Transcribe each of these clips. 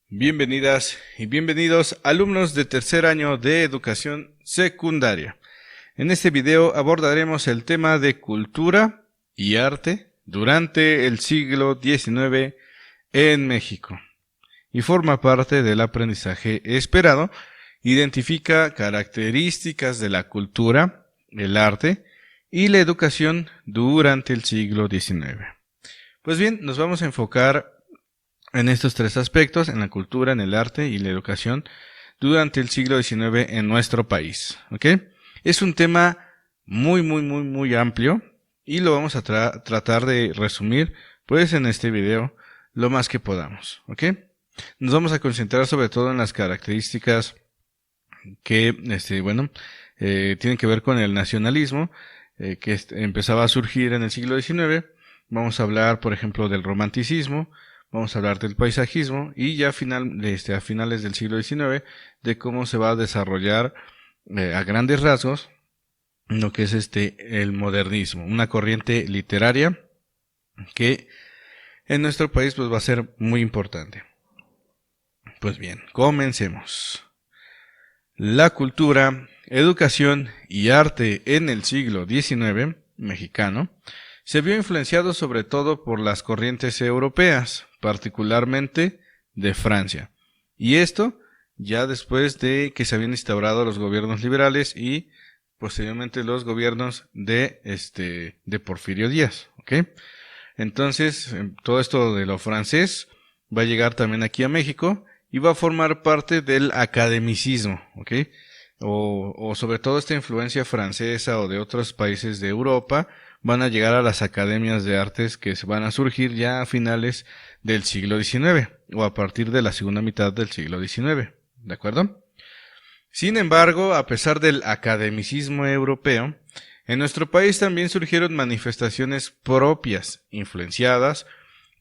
Bienvenidas y bienvenidos alumnos de tercer año de educación secundaria. En este video abordaremos el tema de cultura y arte durante el siglo XIX en México y forma parte del aprendizaje esperado. Identifica características de la cultura, el arte y la educación durante el siglo XIX. Pues bien, nos vamos a enfocar en estos tres aspectos, en la cultura, en el arte y la educación durante el siglo XIX en nuestro país. ¿Ok? Es un tema muy amplio y lo vamos a tratar de resumir pues en este video lo más que podamos. ¿Ok? Nos vamos a concentrar sobre todo en las características que tienen que ver con el nacionalismo que empezaba a surgir en el siglo XIX. Vamos a hablar, por ejemplo, del romanticismo. Vamos a hablar del paisajismo y ya a finales del siglo XIX de cómo se va a desarrollar a grandes rasgos lo que es el modernismo, una corriente literaria que en nuestro país pues va a ser muy importante. Pues bien, comencemos. La cultura, educación y arte en el siglo XIX mexicano se vio influenciado sobre todo por las corrientes europeas, particularmente de Francia. Y esto ya después de que se habían instaurado los gobiernos liberales y posteriormente los gobiernos de Porfirio Díaz. ¿Okay? Entonces, todo esto de lo francés va a llegar también aquí a México y va a formar parte del academicismo. ¿Okay? O sobre todo esta influencia francesa o de otros países de Europa van a llegar a las academias de artes que van a surgir ya a finales del siglo XIX o a partir de la segunda mitad del siglo XIX, ¿de acuerdo? Sin embargo, a pesar del academicismo europeo, en nuestro país también surgieron manifestaciones propias, influenciadas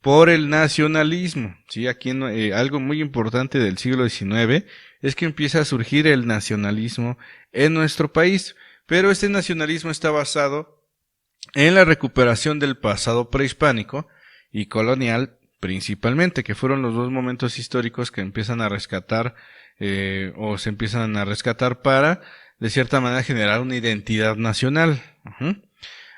por el nacionalismo. ¿Sí? Aquí algo muy importante del siglo XIX es que empieza a surgir el nacionalismo en nuestro país, pero este nacionalismo está basado en la recuperación del pasado prehispánico y colonial principalmente, que fueron los dos momentos históricos que empiezan a rescatar o se empiezan a rescatar para, de cierta manera, generar una identidad nacional.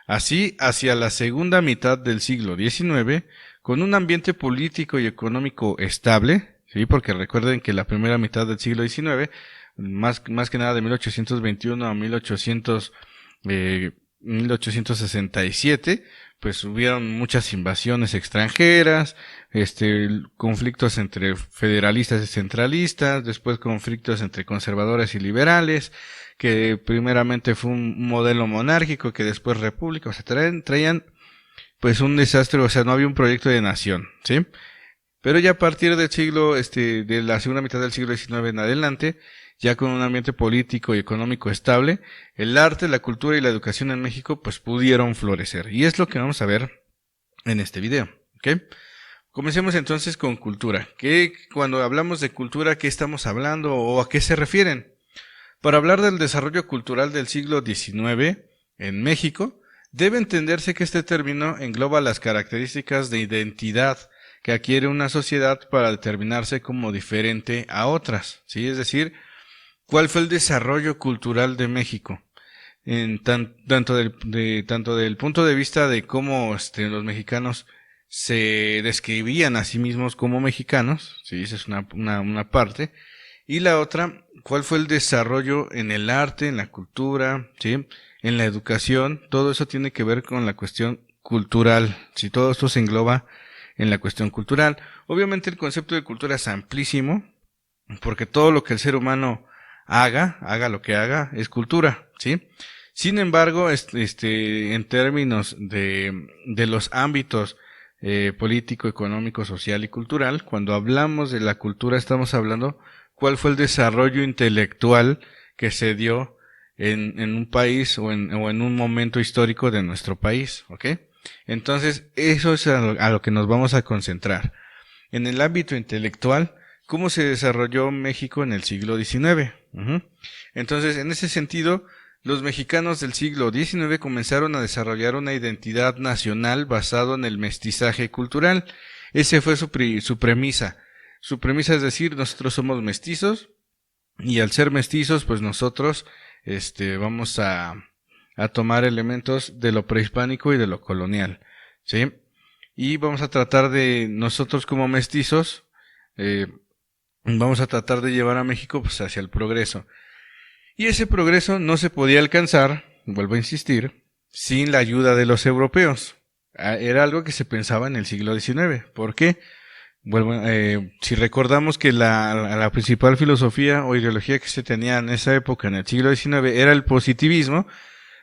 Así, hacia la segunda mitad del siglo XIX, con un ambiente político y económico estable, ¿sí? Porque recuerden que la primera mitad del siglo XIX, más que nada de 1821 a 1867, pues hubieron muchas invasiones extranjeras, conflictos entre federalistas y centralistas, después conflictos entre conservadores y liberales, que primeramente fue un modelo monárquico, que después república, o sea, traían pues un desastre, o sea, no había un proyecto de nación, ¿sí? Pero ya a partir del siglo, de la segunda mitad del siglo XIX en adelante, ya con un ambiente político y económico estable, el arte, la cultura y la educación en México pues pudieron florecer. Y es lo que vamos a ver en este video. ¿Okay? Comencemos entonces con cultura. Cuando hablamos de cultura, ¿qué estamos hablando o a qué se refieren? Para hablar del desarrollo cultural del siglo XIX en México, debe entenderse que este término engloba las características de identidad que adquiere una sociedad para determinarse como diferente a otras, ¿sí? Es decir, ¿cuál fue el desarrollo cultural de México? Tanto del punto de vista de cómo los mexicanos se describían a sí mismos como mexicanos, ¿sí? Esa es una parte. Y la otra, ¿cuál fue el desarrollo en el arte, en la cultura, ¿sí? En la educación? Todo eso tiene que ver con la cuestión cultural, ¿sí? Todo esto se engloba en la cuestión cultural. Obviamente el concepto de cultura es amplísimo, porque todo lo que el ser humano haga lo que haga, es cultura, ¿sí? Sin embargo, en términos de los ámbitos político, económico, social y cultural, cuando hablamos de la cultura estamos hablando cuál fue el desarrollo intelectual que se dio en un país o en un momento histórico de nuestro país, ¿ok? Entonces, eso es a lo que nos vamos a concentrar. En el ámbito intelectual, ¿cómo se desarrolló México en el siglo XIX? Entonces, en ese sentido, los mexicanos del siglo XIX comenzaron a desarrollar una identidad nacional basado en el mestizaje cultural. Ese fue su premisa. Su premisa es decir, nosotros somos mestizos y al ser mestizos, pues nosotros vamos a tomar elementos de lo prehispánico y de lo colonial, ¿sí? Y vamos a tratar de, nosotros como mestizos, vamos a tratar de llevar a México pues hacia el progreso. Y ese progreso no se podía alcanzar, vuelvo a insistir, sin la ayuda de los europeos. Era algo que se pensaba en el siglo XIX. ¿Por qué? Si recordamos que la principal filosofía o ideología que se tenía en esa época, en el siglo XIX, era el positivismo,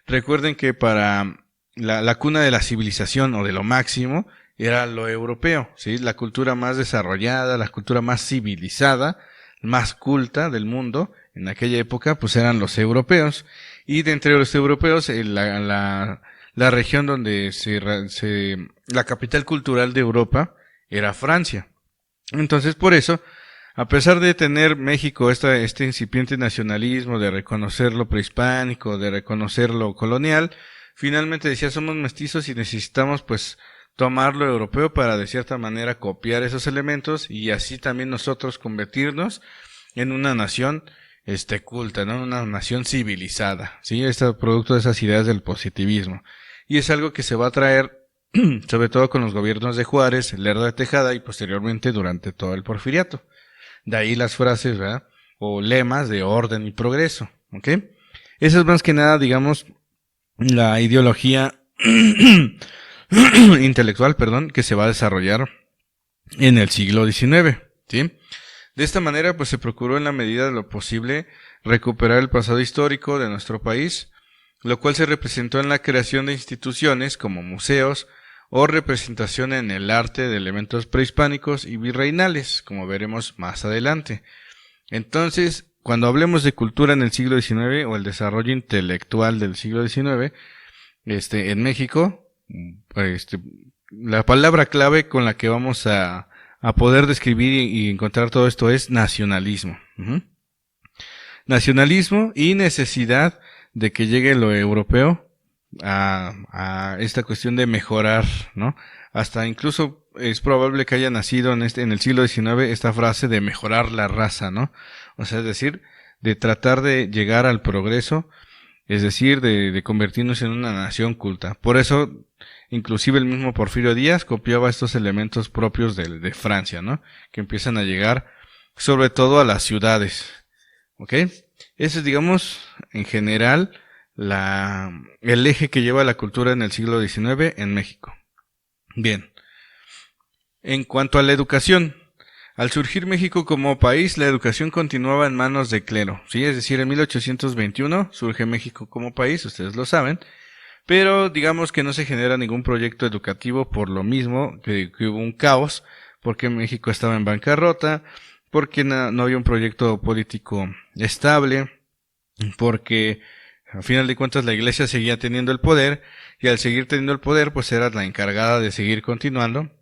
recuerden que para la cuna de la civilización o de lo máximo era lo europeo, ¿sí? La cultura más desarrollada, la cultura más civilizada, más culta del mundo en aquella época, pues eran los europeos. Y de entre los europeos, la región donde la capital cultural de Europa era Francia. Entonces, por eso, a pesar de tener México este incipiente nacionalismo, de reconocer lo prehispánico, de reconocer lo colonial, finalmente decía, somos mestizos y necesitamos pues tomar lo europeo para de cierta manera copiar esos elementos y así también nosotros convertirnos en una nación culta, ¿no? Una nación civilizada, ¿sí? Producto de esas ideas del positivismo. Y es algo que se va a traer sobre todo con los gobiernos de Juárez, Lerdo de Tejada y posteriormente durante todo el Porfiriato. De ahí las frases, ¿verdad? O lemas de orden y progreso, ¿ok? Esa es más que nada, digamos, la ideología intelectual, que se va a desarrollar en el siglo XIX, ¿sí? De esta manera, pues se procuró en la medida de lo posible recuperar el pasado histórico de nuestro país, lo cual se representó en la creación de instituciones como museos o representación en el arte de elementos prehispánicos y virreinales, como veremos más adelante. Entonces, cuando hablemos de cultura en el siglo XIX o el desarrollo intelectual del siglo XIX, en México, la palabra clave con la que vamos a poder describir y encontrar todo esto es nacionalismo. Nacionalismo y necesidad de que llegue lo europeo a esta cuestión de mejorar, ¿no? Hasta incluso es probable que haya nacido en el siglo XIX esta frase de mejorar la raza, ¿no? O sea, es decir, de tratar de llegar al progreso, es decir, de convertirnos en una nación culta. Por eso, inclusive el mismo Porfirio Díaz copiaba estos elementos propios de Francia, ¿no? Que empiezan a llegar sobre todo a las ciudades, ¿ok? Ese es, digamos, en general, el eje que lleva la cultura en el siglo XIX en México. Bien. En cuanto a la educación, al surgir México como país, la educación continuaba en manos de clero, ¿sí? Es decir, en 1821 surge México como país, ustedes lo saben, pero digamos que no se genera ningún proyecto educativo por lo mismo que hubo un caos, porque México estaba en bancarrota, porque no había un proyecto político estable, porque a final de cuentas la iglesia seguía teniendo el poder y al seguir teniendo el poder pues era la encargada de seguir continuando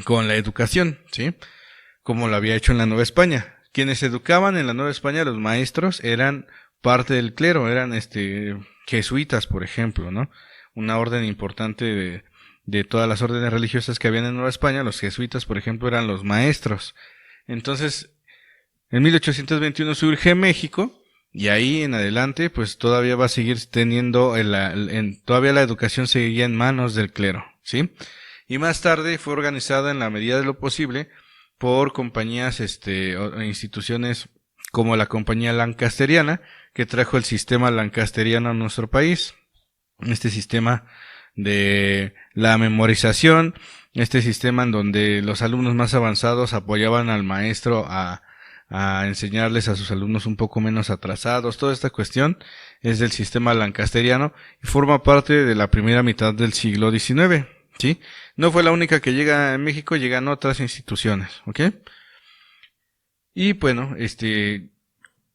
con la educación, ¿sí? Como lo había hecho en la Nueva España. Quienes educaban en la Nueva España, los maestros, eran parte del clero, eran jesuitas, por ejemplo, ¿no? Una orden importante de todas las órdenes religiosas que habían en Nueva España, los jesuitas, por ejemplo, eran los maestros. Entonces, en 1821 surge México, y ahí en adelante, pues todavía va a seguir teniendo, todavía la educación seguía en manos del clero, ¿sí? Y más tarde fue organizada en la medida de lo posible por compañías, o instituciones como la compañía lancasteriana, que trajo el sistema lancasteriano a nuestro país. Este sistema de la memorización, este sistema en donde los alumnos más avanzados apoyaban al maestro a enseñarles a sus alumnos un poco menos atrasados. Toda esta cuestión es del sistema lancasteriano y forma parte de la primera mitad del siglo XIX, ¿sí? No fue la única que llega en México, llegan otras instituciones, ¿ok? Y bueno,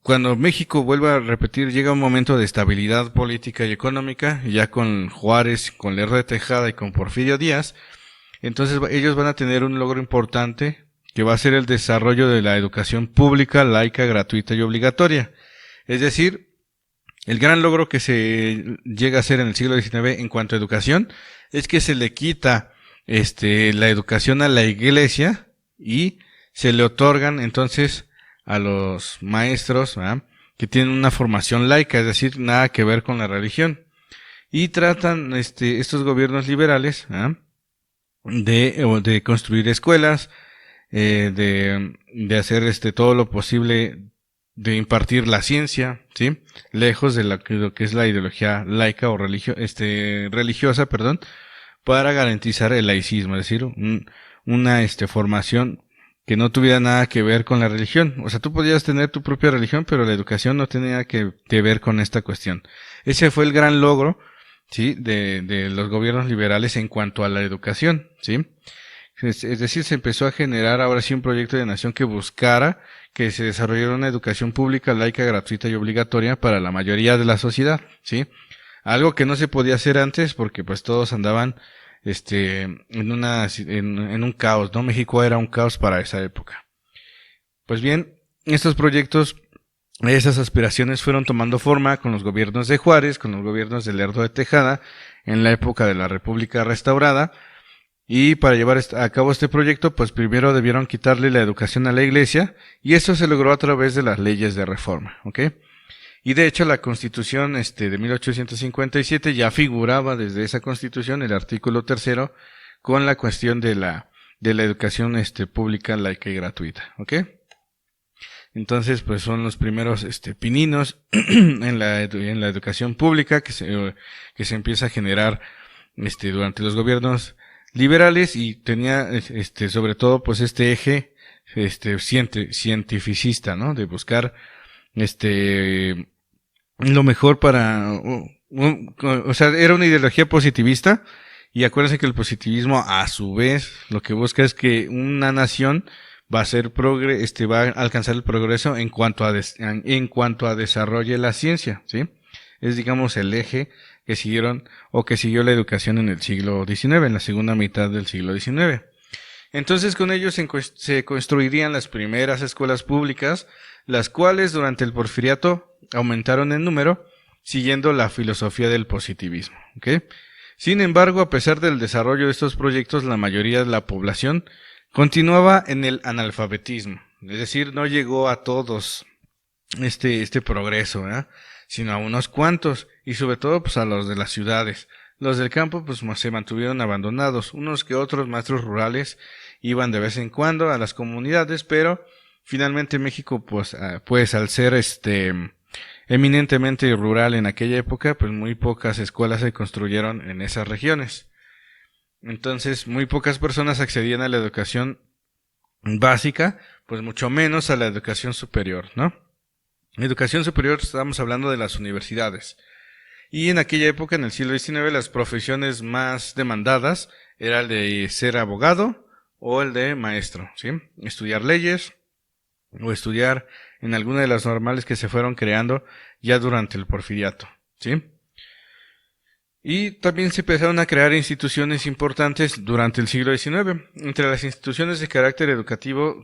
cuando México, vuelva a repetir, llega un momento de estabilidad política y económica, ya con Juárez, con Lerdo de Tejada y con Porfirio Díaz, entonces ellos van a tener un logro importante que va a ser el desarrollo de la educación pública, laica, gratuita y obligatoria. Es decir, el gran logro que se llega a hacer en el siglo XIX en cuanto a educación es que se le quita la educación a la iglesia y se le otorgan entonces a los maestros, ¿verdad?, que tienen una formación laica, es decir, nada que ver con la religión. Y tratan estos gobiernos liberales, ¿verdad?, de construir escuelas, de hacer todo lo posible de impartir la ciencia, ¿sí?, lejos de lo que es la ideología laica o religiosa, perdón, para garantizar el laicismo, es decir, una formación que no tuviera nada que ver con la religión. O sea, tú podías tener tu propia religión, pero la educación no tenía que ver con esta cuestión. Ese fue el gran logro, ¿sí?, de los gobiernos liberales en cuanto a la educación, ¿sí? Es decir, se empezó a generar ahora sí un proyecto de nación que buscara que se desarrollara una educación pública, laica, gratuita y obligatoria para la mayoría de la sociedad, ¿sí? Algo que no se podía hacer antes porque pues todos andaban en un caos, ¿no? México era un caos para esa época. Pues bien, estos proyectos, esas aspiraciones fueron tomando forma con los gobiernos de Juárez, con los gobiernos de Lerdo de Tejada, en la época de la República Restaurada. Y para llevar a cabo este proyecto, pues primero debieron quitarle la educación a la iglesia, y eso se logró a través de las leyes de reforma, ¿ok? Y de hecho la Constitución de 1857 ya figuraba desde esa Constitución el artículo 3 con la cuestión de la educación pública, laica y gratuita, ¿ok? Entonces, pues son los primeros pininos en la educación pública que se empieza a generar durante los gobiernos liberales, y tenía sobre todo pues este eje cientificista, ¿no?, de buscar lo mejor para o sea, era una ideología positivista. Y acuérdense que el positivismo a su vez lo que busca es que una nación va a ser va a alcanzar el progreso en cuanto a desarrolle la ciencia, ¿sí? Es, digamos, el eje que siguió la educación en el siglo XIX, en la segunda mitad del siglo XIX. Entonces, con ellos se construirían las primeras escuelas públicas, las cuales durante el Porfiriato aumentaron en número, siguiendo la filosofía del positivismo, ¿ok? Sin embargo, a pesar del desarrollo de estos proyectos, la mayoría de la población continuaba en el analfabetismo, es decir, no llegó a todos este progreso, ¿verdad?, sino a unos cuantos, y sobre todo pues a los de las ciudades. Los del campo pues se mantuvieron abandonados, unos que otros maestros rurales iban de vez en cuando a las comunidades, pero finalmente México pues al ser eminentemente rural en aquella época, pues muy pocas escuelas se construyeron en esas regiones. Entonces, muy pocas personas accedían a la educación básica, pues mucho menos a la educación superior, ¿no? Educación superior, estamos hablando de las universidades. Y en aquella época, en el siglo XIX, las profesiones más demandadas era el de ser abogado o el de maestro, ¿sí? Estudiar leyes o estudiar en alguna de las normales que se fueron creando ya durante el Porfiriato, ¿sí? Y también se empezaron a crear instituciones importantes durante el siglo XIX. Entre las instituciones de carácter educativo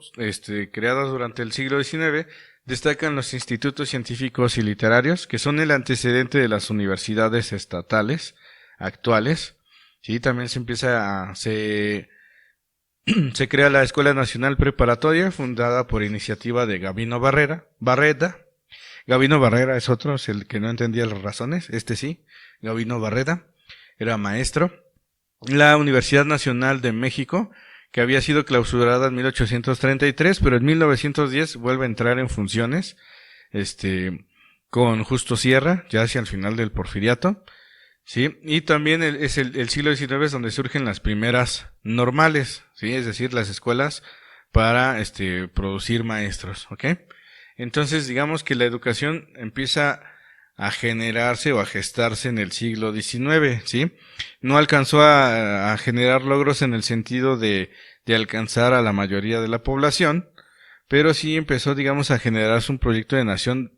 creadas durante el siglo XIX destacan los institutos científicos y literarios, que son el antecedente de las universidades estatales actuales. Sí, también se crea la Escuela Nacional Preparatoria, fundada por iniciativa de Gabino Barreda. Gabino Barrera es otro, es el que no entendía las razones, sí, Gabino Barreda, era maestro. La Universidad Nacional de México, que había sido clausurada en 1833, pero en 1910 vuelve a entrar en funciones, con Justo Sierra, ya hacia el final del Porfiriato, ¿sí? Y también es el siglo XIX es donde surgen las primeras normales, ¿sí? Es decir, las escuelas para producir maestros, ¿ok? Entonces, digamos que la educación empieza a generarse o a gestarse en el siglo XIX, ¿sí? No alcanzó a generar logros en el sentido de alcanzar a la mayoría de la población, pero sí empezó, digamos, a generarse un proyecto de nación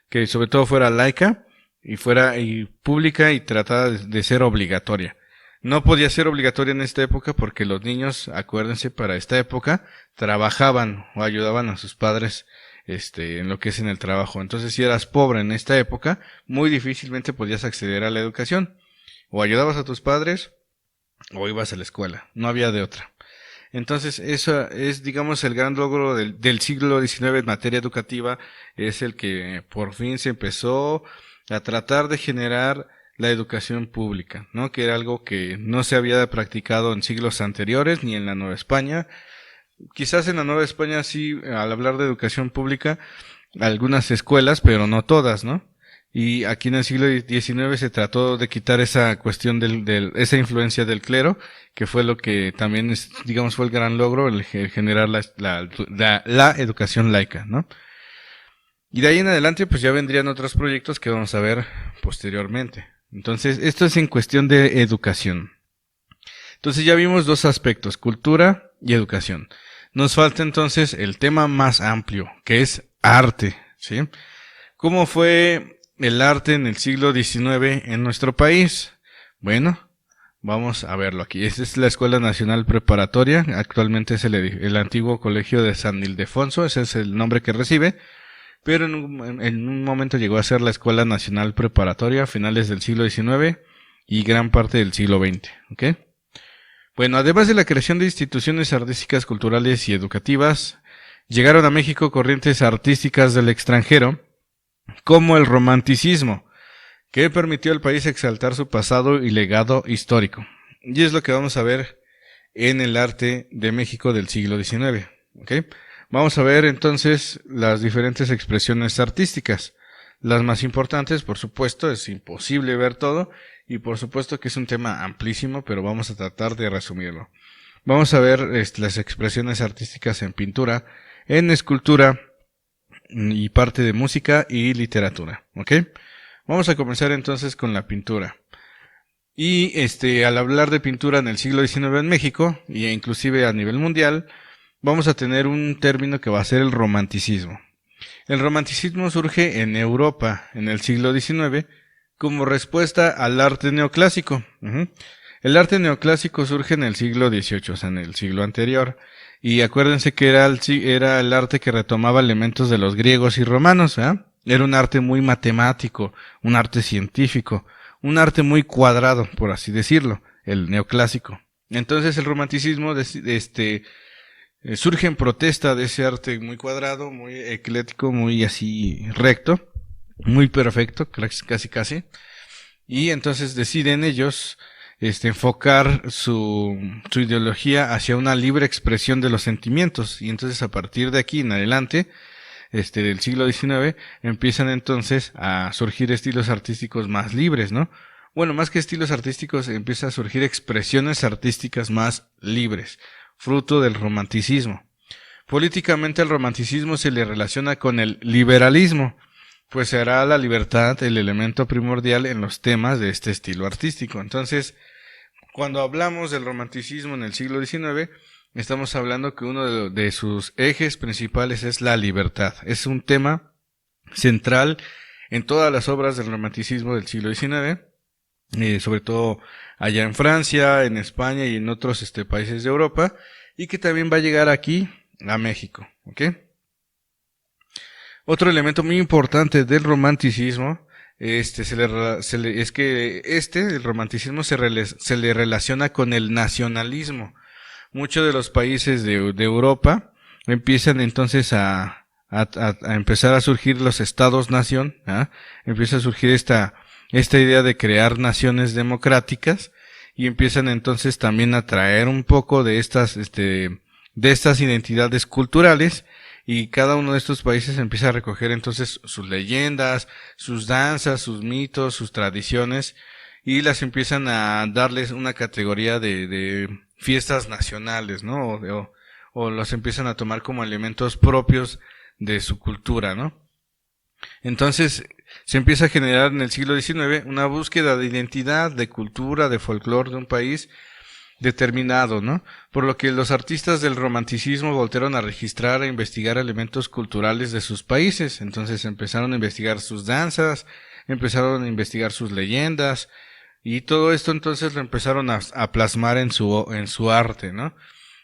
que sobre todo fuera laica y pública y tratada de ser obligatoria. No podía ser obligatoria en esta época porque los niños, acuérdense, para esta época trabajaban o ayudaban a sus padres en lo que es en el trabajo. Entonces, si eras pobre en esta época, muy difícilmente podías acceder a la educación. O ayudabas a tus padres o ibas a la escuela. No había de otra. Entonces, eso es, digamos, el gran logro del siglo XIX en materia educativa, es el que por fin se empezó a tratar de generar la educación pública, ¿no? Que era algo que no se había practicado en siglos anteriores, ni en la Nueva España. Quizás en la Nueva España sí, al hablar de educación pública, algunas escuelas, pero no todas, ¿no? Y aquí en el siglo XIX se trató de quitar esa cuestión esa influencia del clero, que fue lo que también digamos, fue el gran logro, el generar la educación laica, ¿no? Y de ahí en adelante, pues ya vendrían otros proyectos que vamos a ver posteriormente. Entonces, esto es en cuestión de educación. Entonces ya vimos dos aspectos, cultura y educación. Nos falta entonces el tema más amplio, que es arte, ¿sí? ¿Cómo fue el arte en el siglo XIX en nuestro país? Bueno, vamos a verlo aquí. Esta es la Escuela Nacional Preparatoria, actualmente es el antiguo Colegio de San Ildefonso, ese es el nombre que recibe, pero en un momento llegó a ser la Escuela Nacional Preparatoria a finales del siglo XIX y gran parte del siglo XX, ¿ok? Bueno, además de la creación de instituciones artísticas, culturales y educativas, llegaron a México corrientes artísticas del extranjero, como el romanticismo, que permitió al país exaltar su pasado y legado histórico. Y es lo que vamos a ver en el arte de México del siglo XIX, ¿ok? Vamos a ver entonces las diferentes expresiones artísticas. Las más importantes, por supuesto, es imposible ver todo, y por supuesto que es un tema amplísimo, pero vamos a tratar de resumirlo. Vamos a ver las expresiones artísticas en pintura, en escultura y parte de música y literatura, ¿ok? Vamos a comenzar entonces con la pintura. Y al hablar de pintura en el siglo XIX en México, e inclusive a nivel mundial, vamos a tener un término que va a ser el romanticismo. El romanticismo surge en Europa en el siglo XIX como respuesta al arte neoclásico. El arte neoclásico surge en el siglo XVIII, o sea, en el siglo anterior. Y acuérdense que era el arte que retomaba elementos de los griegos y romanos, ¿eh? Era un arte muy matemático, un arte científico, un arte muy cuadrado, por así decirlo, el neoclásico. Entonces el romanticismo surge en protesta de ese arte muy cuadrado, muy eclético, muy así recto, muy perfecto, casi. Y entonces deciden ellos enfocar su ideología hacia una libre expresión de los sentimientos. Y entonces a partir de aquí en adelante, del siglo XIX, empiezan entonces a surgir estilos artísticos más libres, ¿no? Bueno, más que estilos artísticos, empieza a surgir expresiones artísticas más libres, fruto del romanticismo. Políticamente el romanticismo se le relaciona con el liberalismo, pues será la libertad el elemento primordial en los temas de este estilo artístico. Entonces, cuando hablamos del romanticismo en el siglo XIX, estamos hablando que uno de sus ejes principales es la libertad. Es un tema central en todas las obras del romanticismo del siglo XIX, sobre todo allá en Francia, en España y en otros países de Europa, y que también va a llegar aquí a México, ¿ok? Otro elemento muy importante del romanticismo, el romanticismo se le relaciona con el nacionalismo. Muchos de los países de Europa empiezan entonces a empezar a surgir los estados-nación, ¿eh? Empieza a surgir esta idea de crear naciones democráticas, y empiezan entonces también a traer un poco de estas identidades culturales, y cada uno de estos países empieza a recoger entonces sus leyendas, sus danzas, sus mitos, sus tradiciones, y las empiezan a darles una categoría de fiestas nacionales, ¿no? O los empiezan a tomar como elementos propios de su cultura, ¿no? Entonces se empieza a generar en el siglo XIX una búsqueda de identidad, de cultura, de folclore de un país determinado, ¿no? Por lo que los artistas del romanticismo voltearon a registrar e investigar elementos culturales de sus países. Entonces empezaron a investigar sus danzas, empezaron a investigar sus leyendas, y todo esto entonces lo empezaron a plasmar en su arte, ¿no?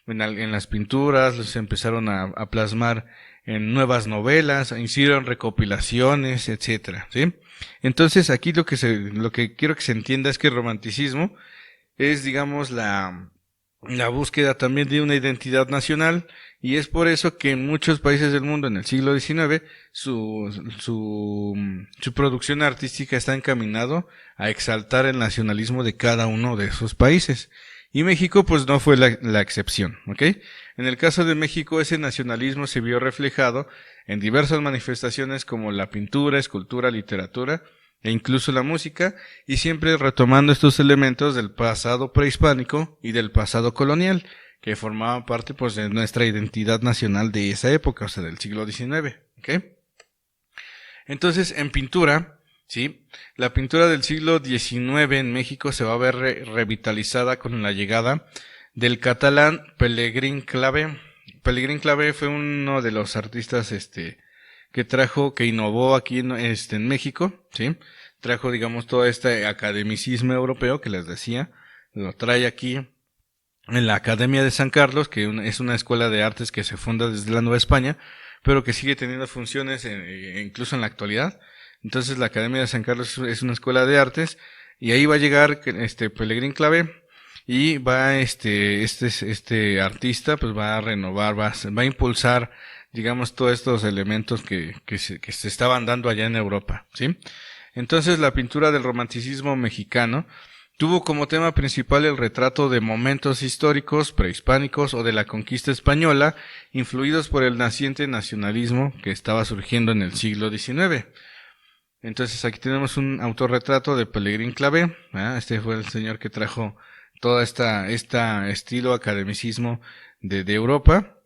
En las pinturas, los empezaron a plasmar en nuevas novelas, hicieron recopilaciones, etcétera, ¿sí? Entonces aquí lo que quiero que se entienda es que el romanticismo es, digamos, la búsqueda también de una identidad nacional, y es por eso que en muchos países del mundo en el siglo XIX su producción artística está encaminado a exaltar el nacionalismo de cada uno de esos países. Y México pues no fue la excepción, ¿ok? En el caso de México ese nacionalismo se vio reflejado en diversas manifestaciones como la pintura, escultura, literatura e incluso la música, y siempre retomando estos elementos del pasado prehispánico y del pasado colonial, que formaban parte pues de nuestra identidad nacional de esa época, o sea, del siglo XIX, ¿ok? Entonces, en pintura, ¿sí? La pintura del siglo XIX en México se va a ver revitalizada con la llegada del catalán Pelegrín Clavé. Pelegrín Clavé fue uno de los artistas que innovó aquí en México, ¿sí? Trajo, digamos, todo este academicismo europeo que les decía, lo trae aquí en la Academia de San Carlos, que es una escuela de artes que se funda desde la Nueva España, pero que sigue teniendo funciones incluso en la actualidad. Entonces la Academia de San Carlos es una escuela de artes, y ahí va a llegar Pelegrín Clavé, y va este artista pues va a renovar, va a impulsar, digamos, todos estos elementos que se estaban dando allá en Europa, ¿sí? Entonces la pintura del romanticismo mexicano tuvo como tema principal el retrato de momentos históricos prehispánicos o de la conquista española, influidos por el naciente nacionalismo que estaba surgiendo en el siglo XIX. Entonces aquí tenemos un autorretrato de Pelegrín Clavé, este fue el señor que trajo todo esta estilo academicismo de Europa,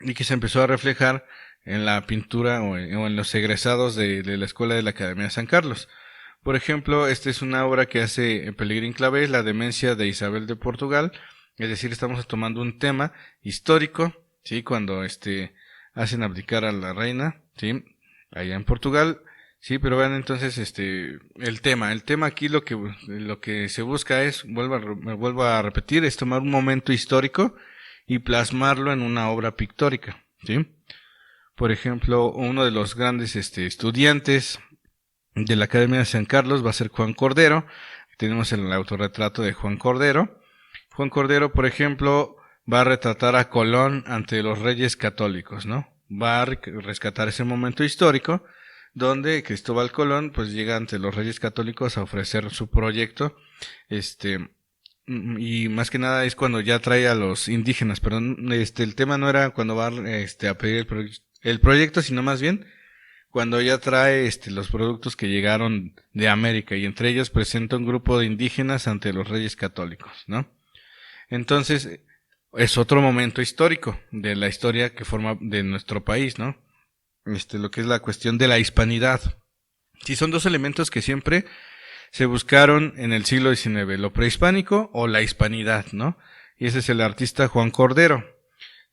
y que se empezó a reflejar en la pintura o en los egresados de la Escuela de la Academia de San Carlos. Por ejemplo, esta es una obra que hace Pelegrín Clavé, la demencia de Isabel de Portugal, es decir, estamos tomando un tema histórico, ¿sí? Cuando hacen abdicar a la reina, ¿sí? Allá en Portugal. Sí, pero vean entonces el tema aquí lo que se busca es, me vuelvo a repetir, es tomar un momento histórico y plasmarlo en una obra pictórica, ¿sí? Por ejemplo, uno de los grandes estudiantes de la Academia de San Carlos va a ser Juan Cordero. Tenemos el autorretrato de Juan Cordero. Juan Cordero, por ejemplo, va a retratar a Colón ante los reyes católicos, ¿no? Va a rescatar ese momento histórico donde Cristóbal Colón pues llega ante los reyes católicos a ofrecer su proyecto, y más que nada es cuando ya trae a los indígenas, pero el tema no era cuando va a pedir el proyecto, sino más bien cuando ya trae los productos que llegaron de América, y entre ellos presenta un grupo de indígenas ante los reyes católicos, ¿no? Entonces es otro momento histórico de la historia que forma de nuestro país, ¿no? Lo que es la cuestión de la hispanidad. Sí, son dos elementos que siempre se buscaron en el siglo XIX, lo prehispánico o la hispanidad, ¿no? Y ese es el artista Juan Cordero.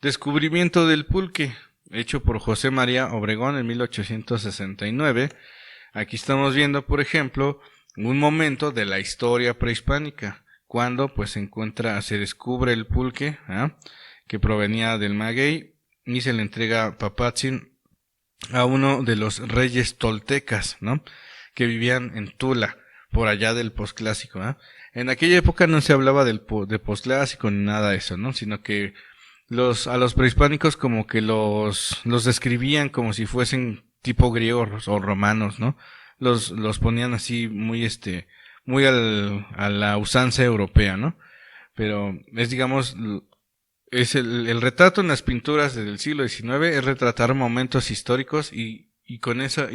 Descubrimiento del pulque, hecho por José María Obregón en 1869. Aquí estamos viendo, por ejemplo, un momento de la historia prehispánica, cuando pues se descubre el pulque, que provenía del maguey, y se le entrega Papatzin a uno de los reyes toltecas, ¿no? Que vivían en Tula, por allá del posclásico, ¿eh? En aquella época no se hablaba de posclásico ni nada de eso, ¿no? Sino que a los prehispánicos como que los describían como si fuesen tipo griegos o romanos, ¿no? Los ponían así muy a la usanza europea, ¿no? Pero es, digamos, es el retrato en las pinturas del siglo XIX, es retratar momentos históricos, y con esa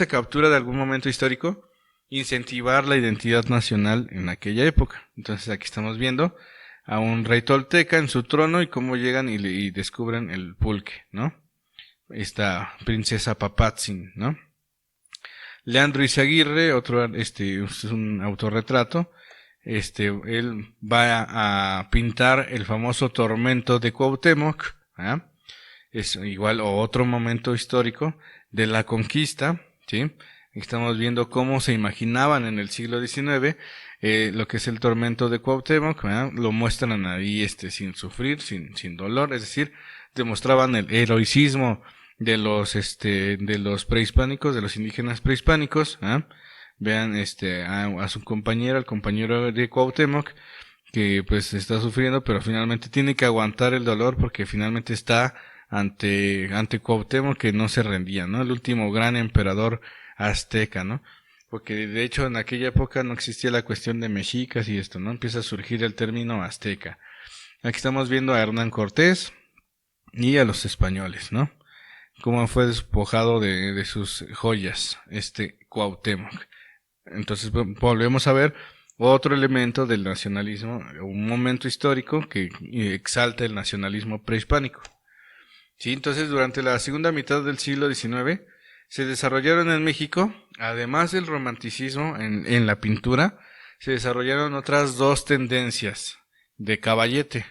captura de algún momento histórico incentivar la identidad nacional en aquella época. Entonces aquí estamos viendo a un rey tolteca en su trono y cómo llegan y descubren el pulque, ¿no? Esta princesa Papatzin, ¿no? Leandro Izaguirre, otro es un autorretrato. Él va a pintar el famoso tormento de Cuauhtémoc, ¿eh? Es igual otro momento histórico de la conquista, ¿sí? Estamos viendo cómo se imaginaban en el siglo XIX lo que es el tormento de Cuauhtémoc, ¿verdad? Lo muestran ahí sin sufrir, sin dolor, es decir, demostraban el heroicismo de los prehispánicos, de los indígenas prehispánicos, ¿eh? Vean a su compañero, al compañero de Cuauhtémoc, que pues está sufriendo, pero finalmente tiene que aguantar el dolor porque finalmente está ante Cuauhtémoc, que no se rendía, ¿no? El último gran emperador azteca, ¿no? Porque de hecho en aquella época no existía la cuestión de mexicas y esto, ¿no? Empieza a surgir el término azteca. Aquí estamos viendo a Hernán Cortés y a los españoles, ¿no? Cómo fue despojado de sus joyas Cuauhtémoc. Entonces volvemos a ver otro elemento del nacionalismo, un momento histórico que exalta el nacionalismo prehispánico. Sí, entonces durante la segunda mitad del siglo XIX se desarrollaron en México, además del romanticismo en la pintura, se desarrollaron otras dos tendencias de caballete.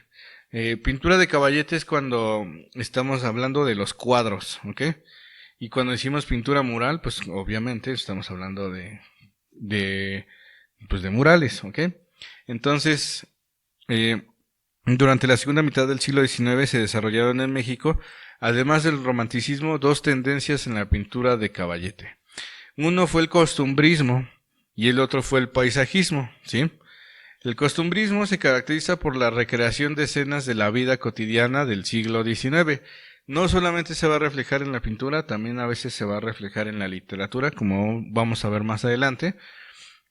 Pintura de caballete es cuando estamos hablando de los cuadros, ¿ok? Y cuando decimos pintura mural, pues obviamente estamos hablando de murales, ¿ok? Entonces, durante la segunda mitad del siglo XIX se desarrollaron en México, además del romanticismo, dos tendencias en la pintura de caballete. Uno fue el costumbrismo y el otro fue el paisajismo, ¿sí? El costumbrismo se caracteriza por la recreación de escenas de la vida cotidiana del siglo XIX. No solamente se va a reflejar en la pintura, también a veces se va a reflejar en la literatura, como vamos a ver más adelante.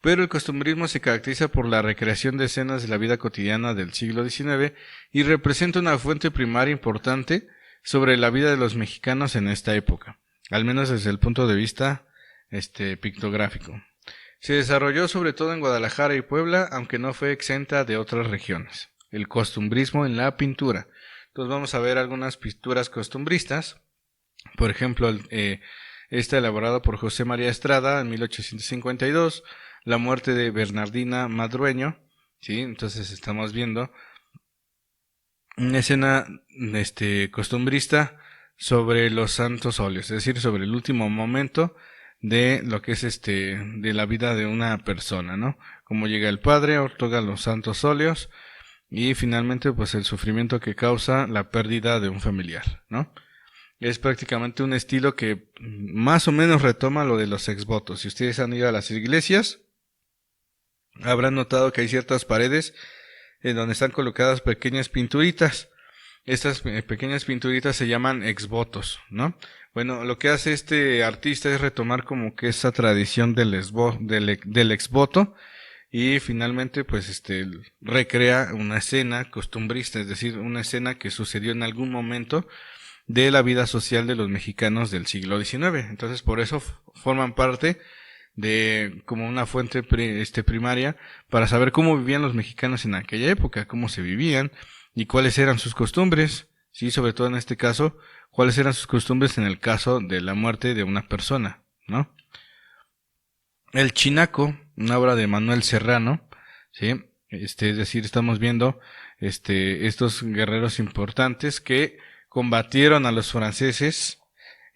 Pero el costumbrismo se caracteriza por la recreación de escenas de la vida cotidiana del siglo XIX y representa una fuente primaria importante sobre la vida de los mexicanos en esta época, al menos desde el punto de vista pictográfico. Se desarrolló sobre todo en Guadalajara y Puebla, aunque no fue exenta de otras regiones. El costumbrismo en la pintura. Entonces vamos a ver algunas pinturas costumbristas. Por ejemplo, esta elaborada por José María Estrada en 1852, la muerte de Bernardina Madrueño, ¿sí? Entonces estamos viendo una escena costumbrista sobre los santos óleos, es decir, sobre el último momento de lo que es de la vida de una persona, ¿no? Cómo llega el padre, otorga los santos óleos y finalmente pues el sufrimiento que causa la pérdida de un familiar, ¿no? Es prácticamente un estilo que más o menos retoma lo de los exvotos. Si ustedes han ido a las iglesias, habrán notado que hay ciertas paredes en donde están colocadas pequeñas pinturitas. Estas pequeñas pinturitas se llaman exvotos, ¿no? Bueno, lo que hace este artista es retomar como que esa tradición del exvoto y finalmente pues recrea una escena costumbrista, es decir, una escena que sucedió en algún momento de la vida social de los mexicanos del siglo XIX. Entonces por eso forman parte de como una fuente primaria para saber cómo vivían los mexicanos en aquella época, cómo se vivían y cuáles eran sus costumbres, sí, sobre todo en este caso, cuáles eran sus costumbres en el caso de la muerte de una persona, ¿no? El Chinaco, una obra de Manuel Serrano, sí, es decir, estamos viendo estos guerreros importantes que combatieron a los franceses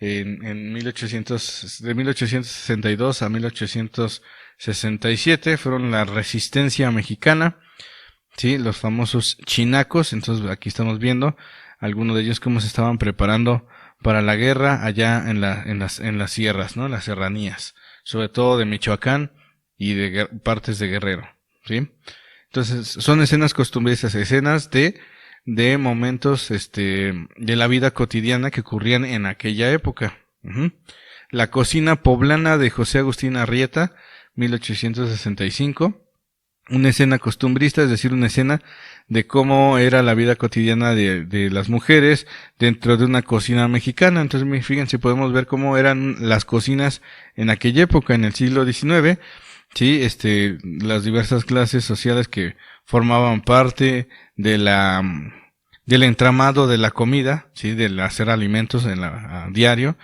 de 1862 a 1867, fueron la resistencia mexicana, sí, los famosos chinacos. Entonces aquí estamos viendo algunos de ellos cómo se estaban preparando para la guerra allá en las sierras, ¿no? En las serranías, sobre todo de Michoacán y de partes de Guerrero, ¿sí? Entonces son escenas costumbristas, escenas de momentos de la vida cotidiana que ocurrían en aquella época. La cocina poblana de José Agustín Arrieta, 1865. Una escena costumbrista, es decir, una escena de cómo era la vida cotidiana de las mujeres dentro de una cocina mexicana. Entonces, fíjense, podemos ver cómo eran las cocinas en aquella época, en el siglo XIX, sí, las diversas clases sociales que formaban parte del entramado de la comida, sí, del hacer alimentos a diario.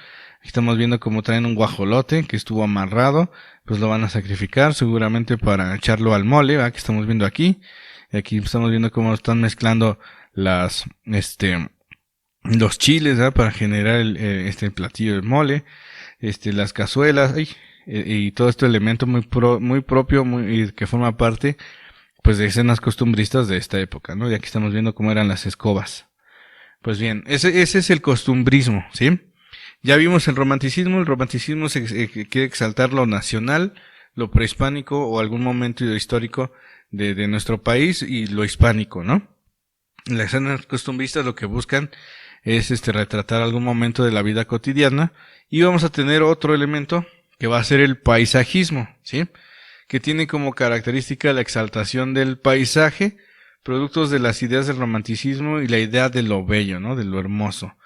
Estamos viendo cómo traen un guajolote que estuvo amarrado, pues lo van a sacrificar seguramente para echarlo al mole, ¿verdad? Que estamos viendo aquí. Y aquí estamos viendo cómo están mezclando los chiles, ¿verdad? Para generar el platillo del mole, las cazuelas, y todo este elemento muy propio, que forma parte pues de escenas costumbristas de esta época, ¿no? Y aquí estamos viendo cómo eran las escobas. Pues bien, ese es el costumbrismo, ¿sí? Ya vimos el romanticismo quiere exaltar lo nacional, lo prehispánico o algún momento histórico de nuestro país y lo hispánico, ¿no? Las escenas costumbristas lo que buscan es retratar algún momento de la vida cotidiana, y vamos a tener otro elemento que va a ser el paisajismo, ¿sí? Que tiene como característica la exaltación del paisaje, productos de las ideas del romanticismo y la idea de lo bello, ¿no? De lo hermoso.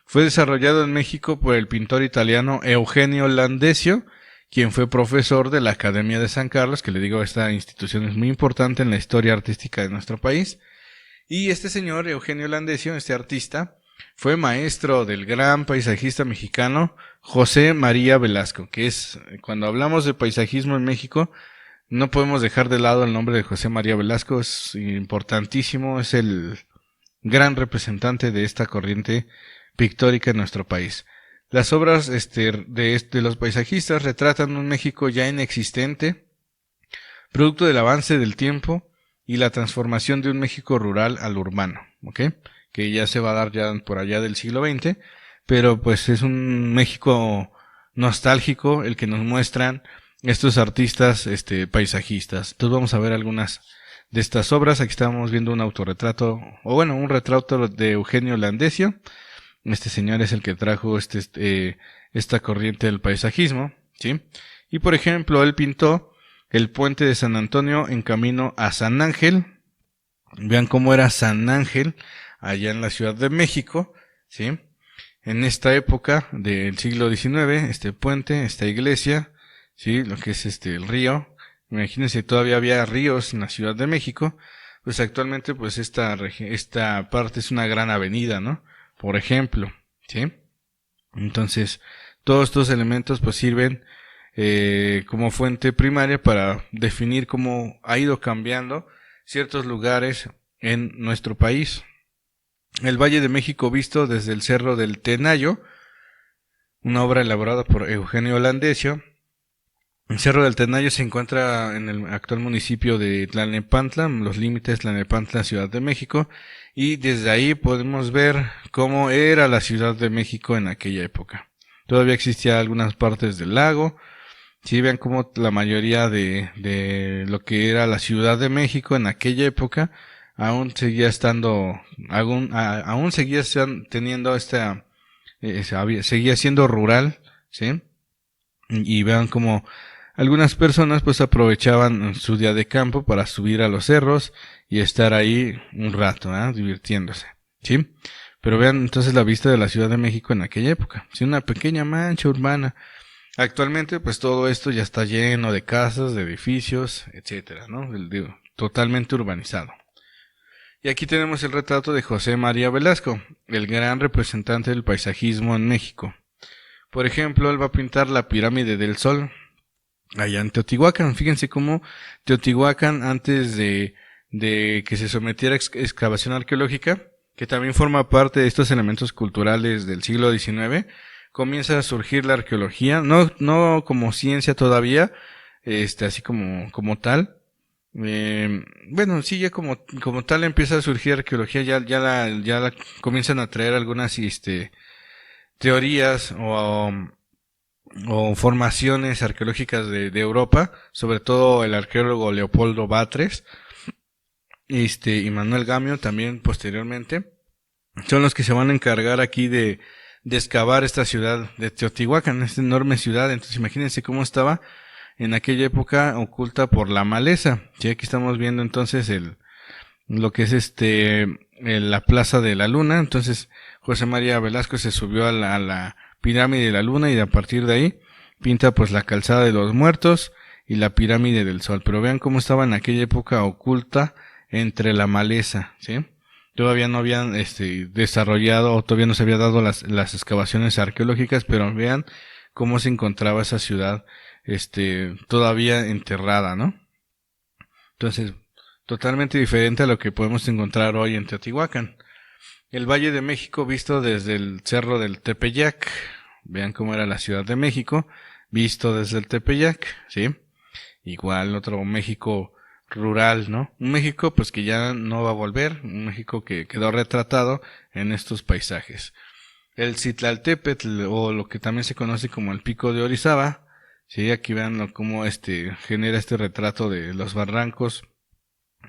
Fue desarrollado en México por el pintor italiano Eugenio Landesio, quien fue profesor de la Academia de San Carlos, que le digo, esta institución es muy importante en la historia artística de nuestro país. Y este señor, Eugenio Landesio, este artista, fue maestro del gran paisajista mexicano José María Velasco, que es, cuando hablamos de paisajismo en México, no podemos dejar de lado el nombre de José María Velasco, es importantísimo, es el gran representante de esta corriente pictórica en nuestro país. Las obras de los paisajistas retratan un México ya inexistente, producto del avance del tiempo y la transformación de un México rural al urbano, ¿ok? Que ya se va a dar ya por allá del siglo XX, pero pues es un México nostálgico el que nos muestran estos artistas paisajistas. Entonces vamos a ver algunas de estas obras. Aquí estamos viendo un autorretrato, o bueno, un retrato de Eugenio Landesio. Este señor es el que trajo esta corriente del paisajismo, ¿sí? Y por ejemplo, él pintó el puente de San Antonio en camino a San Ángel. Vean cómo era San Ángel allá en la Ciudad de México, ¿sí? En esta época del siglo XIX, este puente, esta iglesia, ¿sí? Lo que es el río. Imagínense, todavía había ríos en la Ciudad de México. Pues actualmente, pues esta parte es una gran avenida, ¿no? Por ejemplo, ¿sí? Entonces, todos estos elementos pues sirven como fuente primaria para definir cómo ha ido cambiando ciertos lugares en nuestro país. El Valle de México visto desde el Cerro del Tenayo, una obra elaborada por Eugenio Landesio. El Cerro del Tenayo se encuentra en el actual municipio de Tlalnepantla, los límites Tlalnepantla, Ciudad de México, y desde ahí podemos ver cómo era la Ciudad de México en aquella época. Todavía existían algunas partes del lago. Sí, vean cómo la mayoría de lo que era la Ciudad de México en aquella época aún seguía estando, aún seguía teniendo seguía siendo rural, ¿sí? Y vean cómo algunas personas pues aprovechaban su día de campo para subir a los cerros y estar ahí un rato, divirtiéndose, ¿sí? Pero vean entonces la vista de la Ciudad de México en aquella época, ¿sí? Una pequeña mancha urbana. Actualmente pues todo esto ya está lleno de casas, de edificios, etcétera, ¿no? Totalmente urbanizado. Y aquí tenemos el retrato de José María Velasco, el gran representante del paisajismo en México. Por ejemplo, él va a pintar la pirámide del Sol allá en Teotihuacán. Fíjense cómo Teotihuacán, antes de que se sometiera a excavación arqueológica, que también forma parte de estos elementos culturales del siglo XIX, comienza a surgir la arqueología, no como ciencia todavía, así como tal. Bueno, sí, ya como tal empieza a surgir arqueología, ya la comienzan a traer algunas teorías o formaciones arqueológicas de Europa, sobre todo el arqueólogo Leopoldo Batres, y Manuel Gamio también posteriormente, son los que se van a encargar aquí de excavar esta ciudad de Teotihuacán, esta enorme ciudad. Entonces imagínense cómo estaba en aquella época oculta por la maleza. Sí, aquí estamos viendo entonces lo que es la Plaza de la Luna. Entonces José María Velasco se subió a la pirámide de la Luna y a partir de ahí pinta pues la calzada de los muertos y la pirámide del Sol. Pero vean cómo estaba en aquella época oculta entre la maleza, ¿sí? Todavía no habían desarrollado, o todavía no se había dado las excavaciones arqueológicas, pero vean cómo se encontraba esa ciudad todavía enterrada, ¿no? Entonces, totalmente diferente a lo que podemos encontrar hoy en Teotihuacán. El Valle de México visto desde el Cerro del Tepeyac. Vean cómo era la Ciudad de México visto desde el Tepeyac, ¿sí? Igual otro México rural, ¿no? Un México pues que ya no va a volver, un México que quedó retratado en estos paisajes. El Citlaltépetl, o lo que también se conoce como el Pico de Orizaba, sí, aquí vean cómo genera este retrato de los barrancos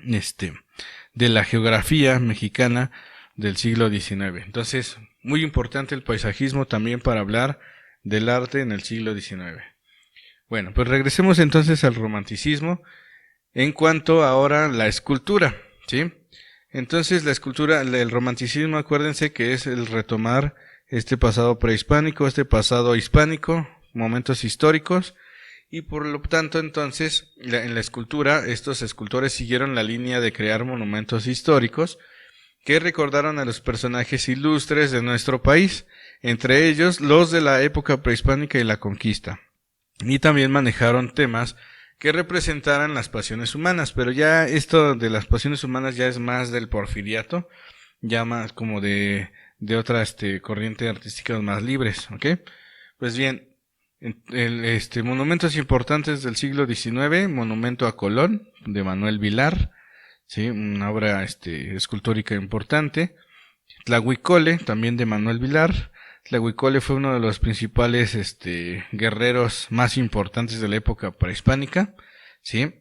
de la geografía mexicana del siglo XIX. Entonces, muy importante el paisajismo también para hablar del arte en el siglo XIX. Bueno, pues regresemos entonces al romanticismo en cuanto ahora a la escultura, ¿sí? Entonces la escultura, el romanticismo, acuérdense que es el retomar este pasado prehispánico, este pasado hispánico, momentos históricos, y por lo tanto entonces en la escultura estos escultores siguieron la línea de crear monumentos históricos que recordaron a los personajes ilustres de nuestro país, entre ellos los de la época prehispánica y la conquista, y también manejaron temas que representaran las pasiones humanas, pero ya esto de las pasiones humanas ya es más del porfiriato, ya más como de otra corriente artística más libres, ¿ok? Pues bien, monumentos importantes del siglo XIX, monumento a Colón, de Manuel Vilar, ¿sí? Una obra escultórica importante. Tlahuicole, también de Manuel Vilar. Tlahuicole fue uno de los principales guerreros más importantes de la época prehispánica, ¿sí?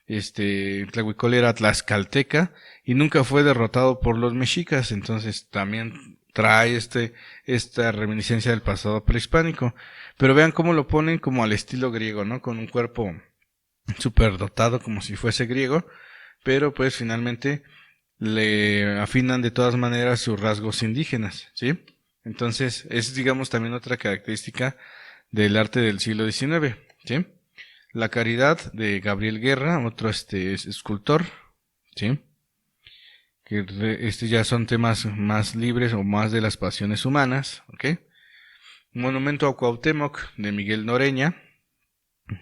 Tlahuicole era tlaxcalteca y nunca fue derrotado por los mexicas, entonces también trae esta reminiscencia del pasado prehispánico. Pero vean cómo lo ponen como al estilo griego, ¿no? Con un cuerpo súper dotado como si fuese griego, pero pues finalmente le afinan de todas maneras sus rasgos indígenas, ¿sí? Entonces es, digamos, también otra característica del arte del siglo XIX, ¿sí? La Caridad de Gabriel Guerra, otro escultor, ¿sí? Que ya son temas más libres o más de las pasiones humanas, ¿ok? Monumento a Cuauhtémoc de Miguel Noreña,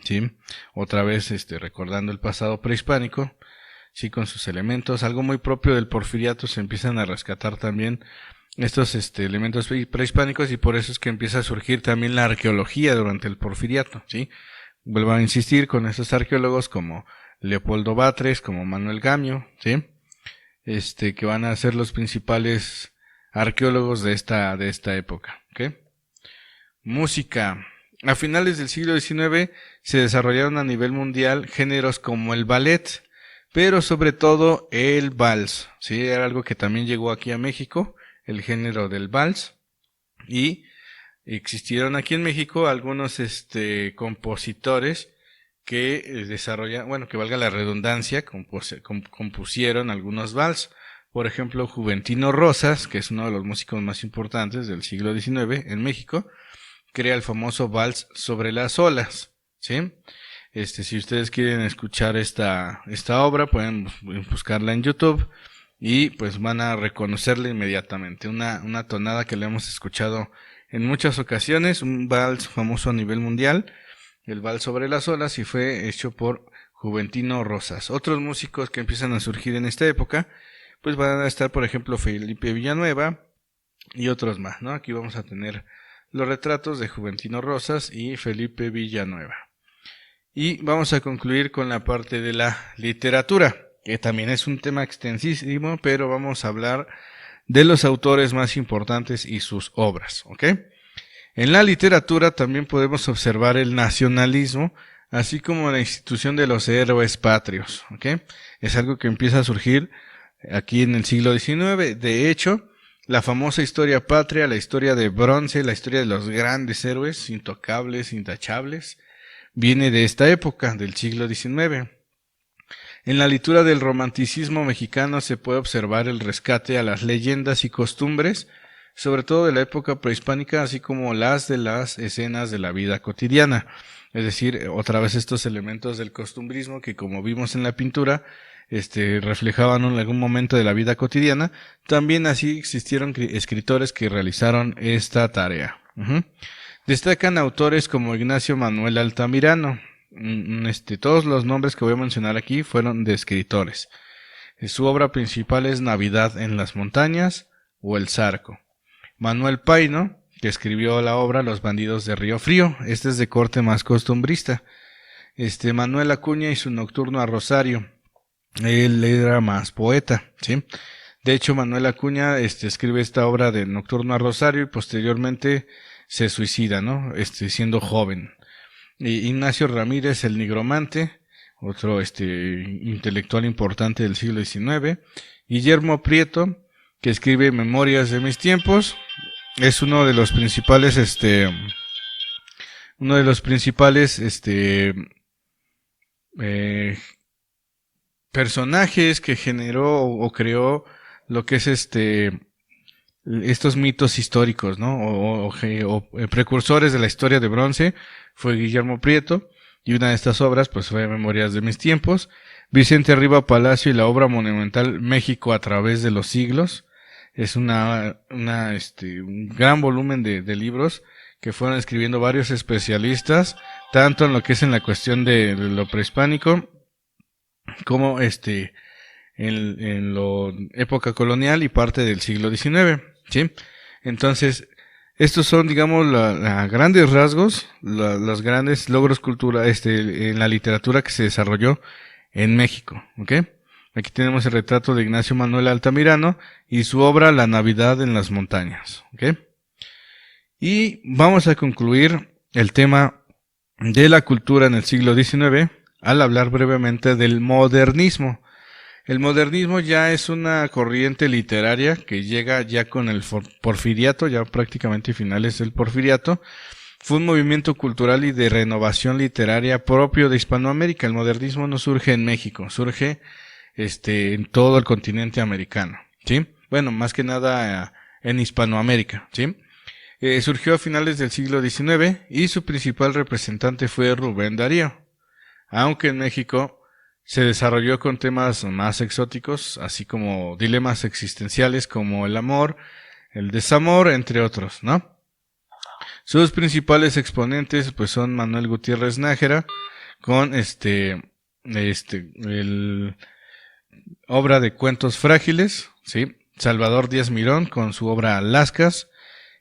¿sí? Otra vez recordando el pasado prehispánico, sí, con sus elementos, algo muy propio del porfiriato, se empiezan a rescatar también estos elementos prehispánicos y por eso es que empieza a surgir también la arqueología durante el porfiriato, ¿sí? Vuelvo a insistir con estos arqueólogos como Leopoldo Batres, como Manuel Gamio, ¿sí? Que van a ser los principales arqueólogos de esta época, ¿ok? Música. A finales del siglo XIX se desarrollaron a nivel mundial géneros como el ballet, pero sobre todo el vals, ¿sí? Era algo que también llegó aquí a México, el género del vals, y existieron aquí en México algunos compositores que que valga la redundancia, compusieron algunos vals. Por ejemplo, Juventino Rosas, que es uno de los músicos más importantes del siglo XIX en México, crea el famoso vals Sobre las olas, ¿sí? Si ustedes quieren escuchar esta obra, pueden buscarla en YouTube y pues van a reconocerla inmediatamente. Una tonada que le hemos escuchado en muchas ocasiones, un vals famoso a nivel mundial, el vals Sobre las olas, y fue hecho por Juventino Rosas. Otros músicos que empiezan a surgir en esta época, pues van a estar, por ejemplo, Felipe Villanueva y otros más, ¿no? Aquí vamos a tener los retratos de Juventino Rosas y Felipe Villanueva. Y vamos a concluir con la parte de la literatura, que también es un tema extensísimo, pero vamos a hablar de los autores más importantes y sus obras, ¿ok? En la literatura también podemos observar el nacionalismo, así como la institución de los héroes patrios, ¿ok? Es algo que empieza a surgir aquí en el siglo XIX. De hecho, la famosa historia patria, la historia de bronce, la historia de los grandes héroes, intocables, intachables, viene de esta época, del siglo XIX. En la lectura del romanticismo mexicano se puede observar el rescate a las leyendas y costumbres, sobre todo de la época prehispánica, así como las de las escenas de la vida cotidiana. Es decir, otra vez estos elementos del costumbrismo que, como vimos en la pintura, reflejaban en algún momento de la vida cotidiana. También así existieron escritores que realizaron esta tarea. Destacan autores como Ignacio Manuel Altamirano. Todos los nombres que voy a mencionar aquí fueron de escritores. Su obra principal es Navidad en las montañas o El Zarco. Manuel Paino, que escribió la obra Los bandidos de Río Frío. Este es de corte más costumbrista. Manuel Acuña y su Nocturno a Rosario. Él era más poeta, ¿sí? De hecho, Manuel Acuña escribe esta obra de Nocturno a Rosario y posteriormente se suicida, ¿no? Siendo joven. Ignacio Ramírez, el Nigromante, otro intelectual importante del siglo XIX. Guillermo Prieto, que escribe Memorias de mis tiempos, es uno de los principales personajes que generó o creó lo que es estos mitos históricos, ¿no? O precursores de la historia de bronce. Fue Guillermo Prieto, y una de estas obras pues fue Memorias de mis tiempos. Vicente Riva Palacio y la obra monumental México a través de los siglos. Es un gran volumen de libros que fueron escribiendo varios especialistas, tanto en lo que es en la cuestión de lo prehispánico, como en lo época colonial y parte del siglo XIX, ¿sí? Entonces, estos son, digamos, a grandes rasgos, los grandes logros culturales en la literatura que se desarrolló en México, ¿ok? Aquí tenemos el retrato de Ignacio Manuel Altamirano y su obra La Navidad en las montañas, ¿ok? Y vamos a concluir el tema de la cultura en el siglo XIX al hablar brevemente del modernismo. El modernismo ya es una corriente literaria que llega ya con el porfiriato, ya prácticamente finales del porfiriato. Fue un movimiento cultural y de renovación literaria propio de Hispanoamérica. El modernismo no surge en México, surge en todo el continente americano, ¿sí? Bueno, más que nada en Hispanoamérica, ¿sí? Surgió a finales del siglo XIX y su principal representante fue Rubén Darío, aunque en México se desarrolló con temas más exóticos, así como dilemas existenciales como el amor, el desamor, entre otros, ¿no? Sus principales exponentes pues son Manuel Gutiérrez Nájera con obra de Cuentos Frágiles, ¿sí? Salvador Díaz Mirón con su obra Lascas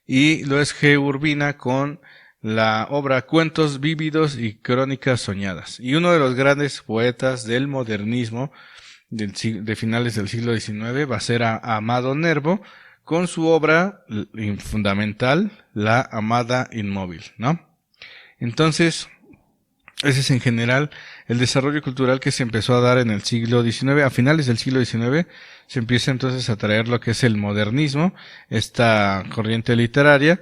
y Luis G. Urbina con la obra Cuentos Vívidos y Crónicas Soñadas. Y uno de los grandes poetas del modernismo de finales del siglo XIX va a ser Amado Nervo con su obra fundamental, La Amada Inmóvil, ¿no? Entonces, ese es en general el desarrollo cultural que se empezó a dar en el siglo XIX. A finales del siglo XIX se empieza entonces a traer lo que es el modernismo, esta corriente literaria,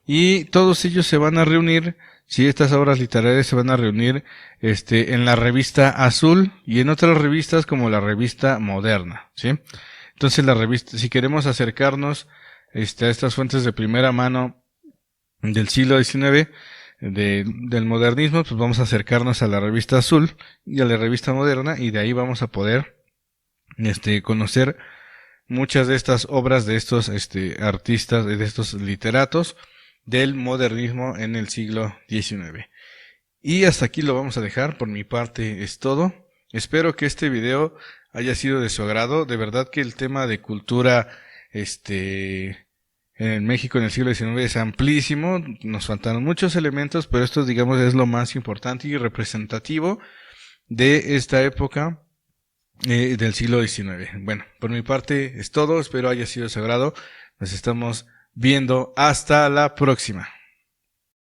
y todos ellos se van a reunir, sí, estas obras literarias se van a reunir en la revista Azul y en otras revistas como la revista Moderna, ¿sí? Entonces la revista, si queremos acercarnos a estas fuentes de primera mano del siglo XIX, del modernismo, pues vamos a acercarnos a la revista Azul y a la revista Moderna, y de ahí vamos a poder conocer muchas de estas obras de estos artistas, de estos literatos del modernismo en el siglo XIX. Y hasta aquí lo vamos a dejar. Por mi parte es todo. Espero que este video haya sido de su agrado. De verdad que el tema de cultura en México en el siglo XIX es amplísimo. Nos faltaron muchos elementos, pero esto, digamos, es lo más importante y representativo de esta época del siglo XIX. Bueno, por mi parte es todo. Espero haya sido de su agrado. Nos estamos viendo. Hasta la próxima.